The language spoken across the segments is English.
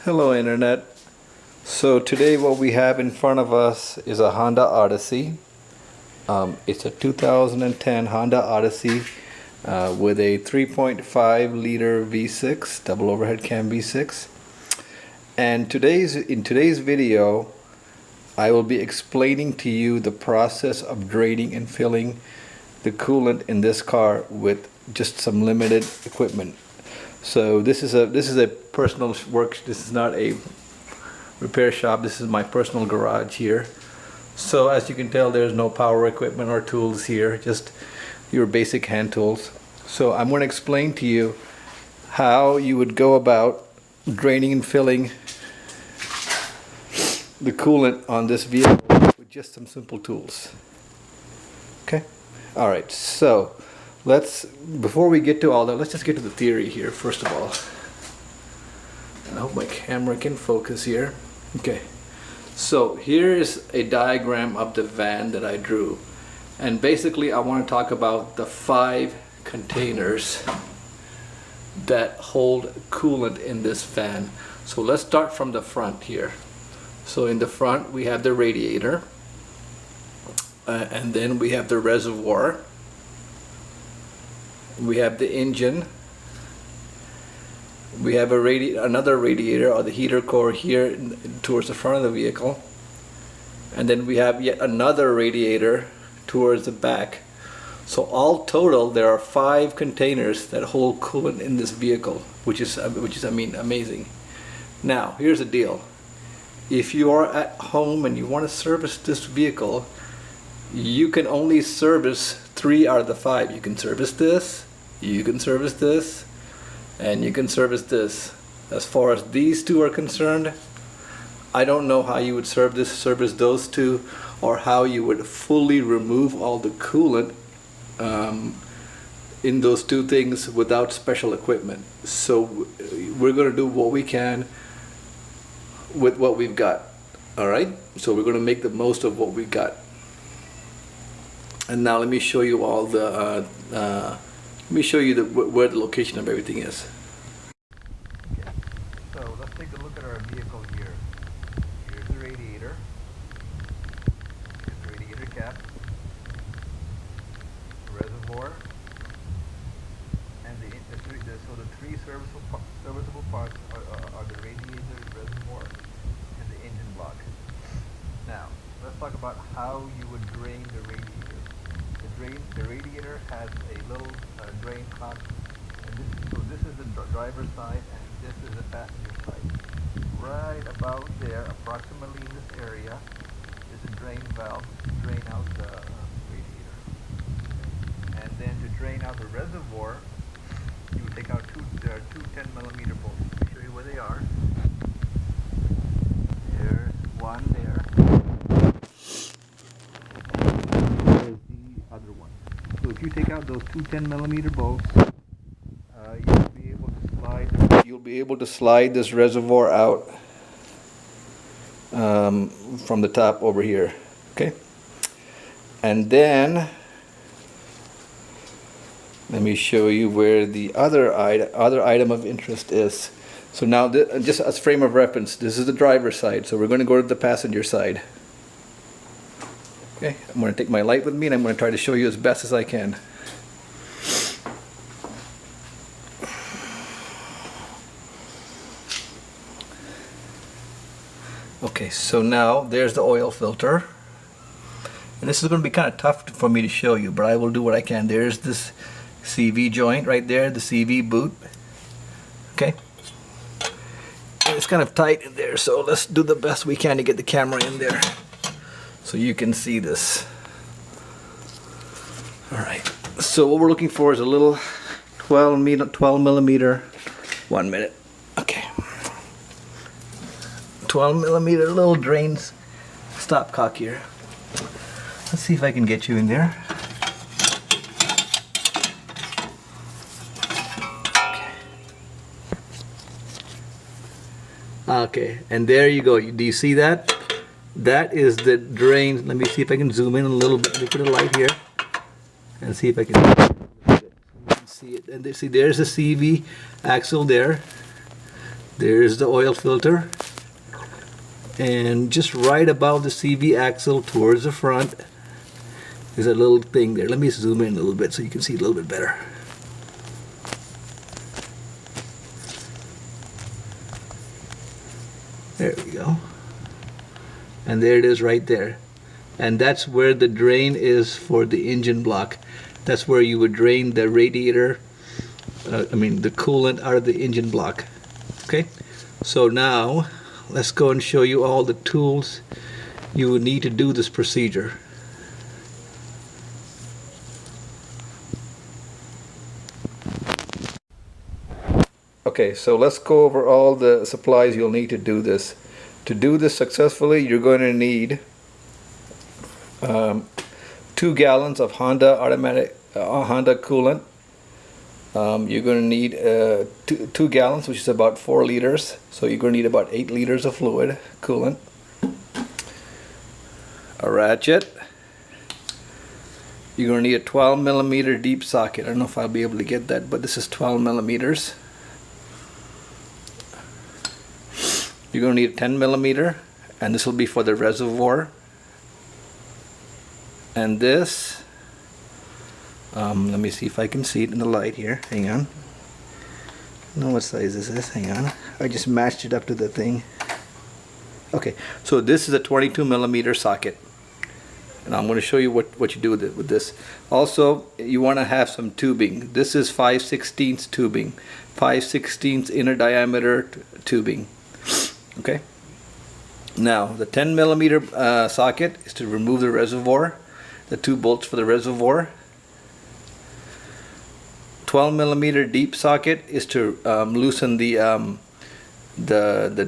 Hello Internet. So today what we have in front of us is a Honda Odyssey. It's a 2010 Honda Odyssey with a 3.5 liter V6 double overhead cam V6. And in today's video I will be explaining to you the process of draining and filling the coolant in this car with just some limited equipment. So this is a personal work. This is not a repair shop. This is my personal garage here. So as you can tell, there's no power equipment or tools here, just your basic hand tools. So I'm going to explain to you how you would go about draining and filling the coolant on this vehicle with just some simple tools. Okay? Alright, so before we get to all that, let's just get to the theory here first of all. And I hope my camera can focus here. Okay, so here is a diagram of the van that I drew, and basically I want to talk about the 5 containers that hold coolant in this van. So let's start from the front here. So in the front we have the radiator, and then we have the reservoir. We have the engine. We have another radiator or the heater core here towards the front of the vehicle, and then we have yet another radiator towards the back. So all total there are 5 containers that hold coolant in this vehicle, which is I mean amazing. Now here's the deal. If you are at home and you want to service this vehicle, you can only service 3 out of the 5. You can service this, you can service this, and you can service this. As far as these 2 are concerned, I don't know how you would service those 2, or how you would fully remove all the coolant in those 2 things without special equipment. So we're going to do what we can with what we've got. Alright, so we're going to make the most of what we've got. And now let me show you all the where the location of everything is. Okay. So let's take a look at our vehicle here. Here's the radiator. Here's the radiator cap, reservoir, and the 3 serviceable parts are the radiator, reservoir, and the engine block. Now let's talk about how you would drain the radiator. The radiator has a little drain cock, and this is the driver's side and this is the passenger side. Right about there, approximately in this area, is a drain valve to drain out the radiator. And then to drain out the reservoir, you would take out there are two 10mm bolts. Let me show you where they are. There's one there. Other one. So if you take out those 2 10mm bolts, you'll be able to slide this reservoir out from the top over here. Okay, and then let me show you where the other item of interest is. So now just as frame of reference, this is the driver's side, so we're going to go to the passenger side. Okay, I'm going to take my light with me and I'm going to try to show you as best as I can. Okay, so now there's the oil filter. And this is going to be kind of tough for me to show you, but I will do what I can. There's this CV joint right there, the CV boot. Okay. And it's kind of tight in there, so let's do the best we can to get the camera in there, so you can see this. Alright, so what we're looking for is a little 12mm, 1 minute, okay, 12mm little drains stopcock here. Let's see if I can get you in there. Okay, and there you go. Do you see that? That is the drain. Let me see if I can zoom in a little bit. Let me put a light here and see if I can see it. And see, there's a CV axle there. There's the oil filter, and just right above the CV axle towards the front is a little thing there. Let me zoom in a little bit so you can see a little bit better. There we go. And there it is right there. And that's where the drain is for the engine block. That's where you would drain the radiator, the coolant out of the engine block. Okay, so now let's go and show you all the tools you would need to do this procedure. Okay, so let's go over all the supplies you'll need to do this. To do this successfully, you're going to need 2 gallons of Honda coolant. You're going to need 2 gallons, which is about 4 liters. So you're going to need about 8 liters of fluid coolant. A ratchet. You're going to need a 12 millimeter deep socket. I don't know if I'll be able to get that, but this is 12 millimeters. You're going to need a 10 millimeter, and this will be for the reservoir. And this, let me see if I can see it in the light here. Hang on. I don't know what size this is. Hang on. I just matched it up to the thing. Okay, so this is a 22 millimeter socket. And I'm going to show you what you do with this. Also, you want to have some tubing. This is 5/16 tubing. 5/16 inner diameter tubing. Okay. Now, the 10 millimeter socket is to remove the reservoir. The 2 bolts for the reservoir. 12 millimeter deep socket is to loosen the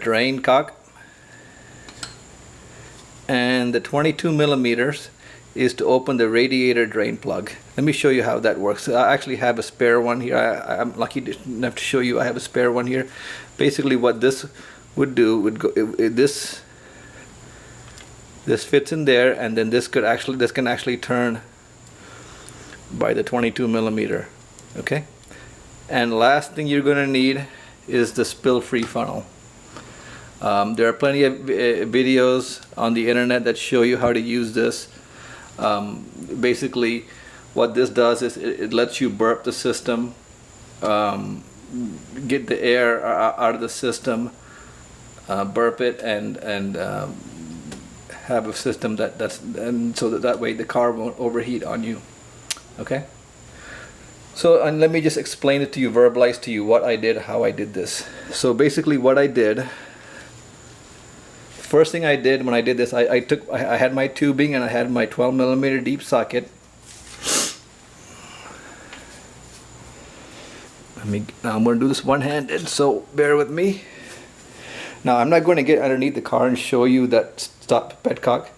drain cock, and the 22 millimeters is to open the radiator drain plug. Let me show you how that works. I actually have a spare one here. I'm lucky enough to show you I have a spare one here. Basically, what this would do would go this fits in there, and then this can actually turn by the 22 millimeter. Okay, and last thing you're going to need is the spill-free funnel. There are plenty of videos on the internet that show you how to use this. Basically, what this does is it lets you burp the system, get the air out of the system, burp it, and have a system so that way the car won't overheat on you. Okay. So, and let me just explain it to you, verbalize to you what I did, how I did this. So basically what I did, first thing I did when I did this, I had my tubing and I had my 12 millimeter deep socket. Now I'm going to do this one-handed, so bear with me. Now I'm not going to get underneath the car and show you that stop petcock.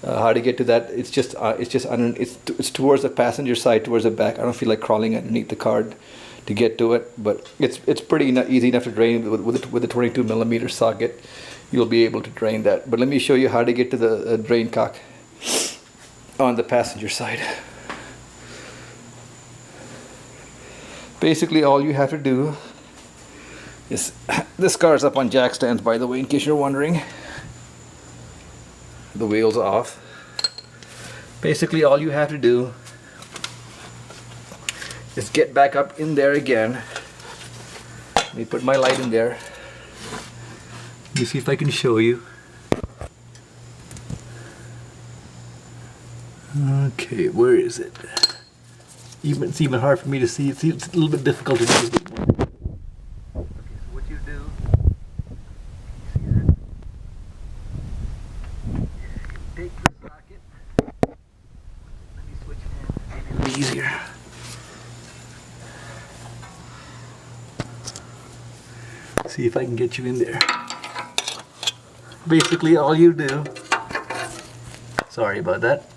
How to get to that? It's towards the passenger side, towards the back. I don't feel like crawling underneath the car to get to it, but it's pretty easy enough to drain with the 22 millimeter socket. You'll be able to drain that. But let me show you how to get to the drain cock on the passenger side. Basically, all you have to do is, this car is up on jack stands, by the way, in case you're wondering. The wheels off. Basically, all you have to do is get back up in there again. Let me put my light in there. Let me see if I can show you. Okay, where is it? It's even hard for me to see. It's a little bit difficult to do. Okay, so what you do, see that? Take the socket. Let me switch hands. Maybe it'll be easier. See if I can get you in there. Basically, all you do, sorry about that,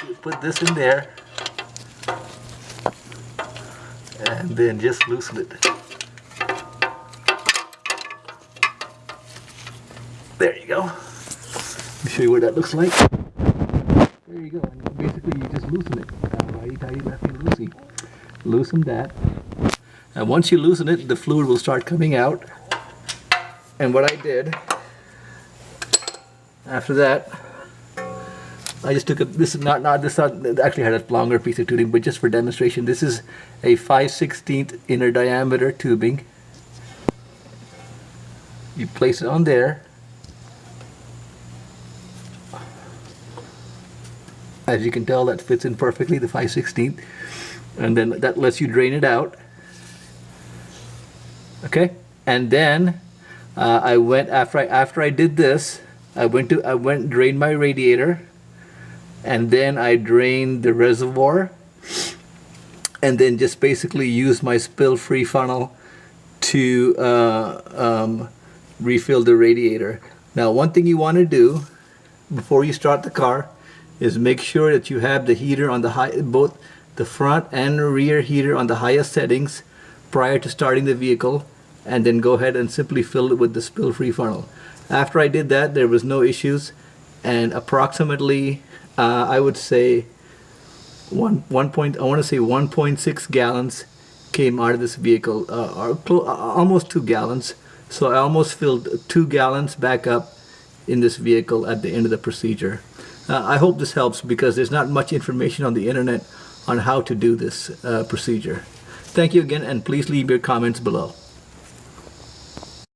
you put this in there and then just loosen it. There you go. Let me show you what that looks like. There you go. And basically, you just loosen it. Righty, tighty, lefty, loosey. Loosen that. And once you loosen it, the fluid will start coming out. And what I did after that, I just took this actually had a longer piece of tubing, but just for demonstration, this is a 5/16 inner diameter tubing. You place it on there. As you can tell, that fits in perfectly, the 5/16, and then that lets you drain it out. Okay, and then I went after I did this. I went and drained my radiator, and then I drained the reservoir, and then just basically used my spill-free funnel to refill the radiator. Now, one thing you want to do before you start the car is make sure that you have the heater on both the front and rear heater on the highest settings prior to starting the vehicle, and then go ahead and simply fill it with the spill-free funnel. After I did that, there was no issues, and approximately I would say 1.6 gallons came out of this vehicle, almost 2 gallons. So I almost filled 2 gallons back up in this vehicle at the end of the procedure. I hope this helps, because there's not much information on the internet on how to do this procedure. Thank you again, and please leave your comments below.